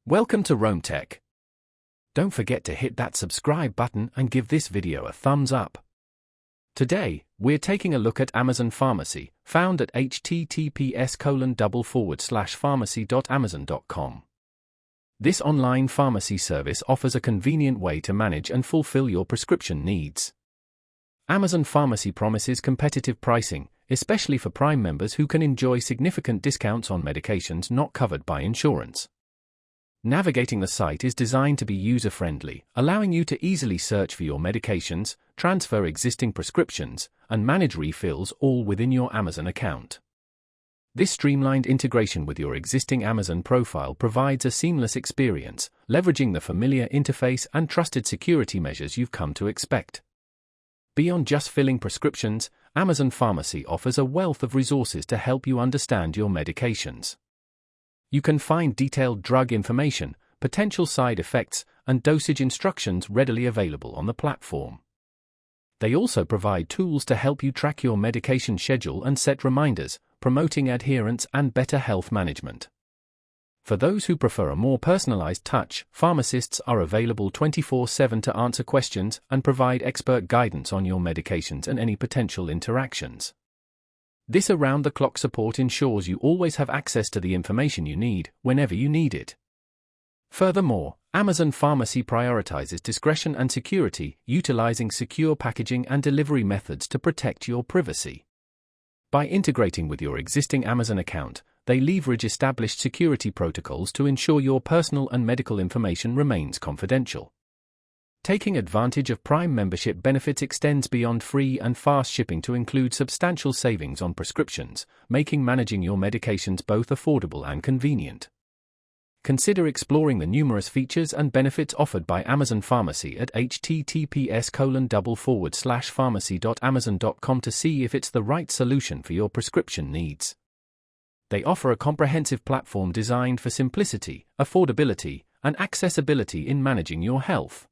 Welcome to Rome Tech. Don't forget to hit that subscribe button and give this video a thumbs up. Today, we're taking a look at Amazon Pharmacy, found at https://pharmacy.amazon.com. This online pharmacy service offers a convenient way to manage and fulfill your prescription needs. Amazon Pharmacy promises competitive pricing, especially for Prime members who can enjoy significant discounts on medications not covered by insurance. Navigating the site is designed to be user-friendly, allowing you to easily search for your medications, transfer existing prescriptions, and manage refills all within your Amazon account. This streamlined integration with your existing Amazon profile provides a seamless experience, leveraging the familiar interface and trusted security measures you've come to expect. Beyond just filling prescriptions, Amazon Pharmacy offers a wealth of resources to help you understand your medications. You can find detailed drug information, potential side effects, and dosage instructions readily available on the platform. They also provide tools to help you track your medication schedule and set reminders, promoting adherence and better health management. For those who prefer a more personalized touch, pharmacists are available 24/7 to answer questions and provide expert guidance on your medications and any potential interactions. This around-the-clock support ensures you always have access to the information you need, whenever you need it. Furthermore, Amazon Pharmacy prioritizes discretion and security, utilizing secure packaging and delivery methods to protect your privacy. By integrating with your existing Amazon account, they leverage established security protocols to ensure your personal and medical information remains confidential. Taking advantage of Prime membership benefits extends beyond free and fast shipping to include substantial savings on prescriptions, making managing your medications both affordable and convenient. Consider exploring the numerous features and benefits offered by Amazon Pharmacy at https://pharmacy.amazon.com to see if it's the right solution for your prescription needs. They offer a comprehensive platform designed for simplicity, affordability, and accessibility in managing your health.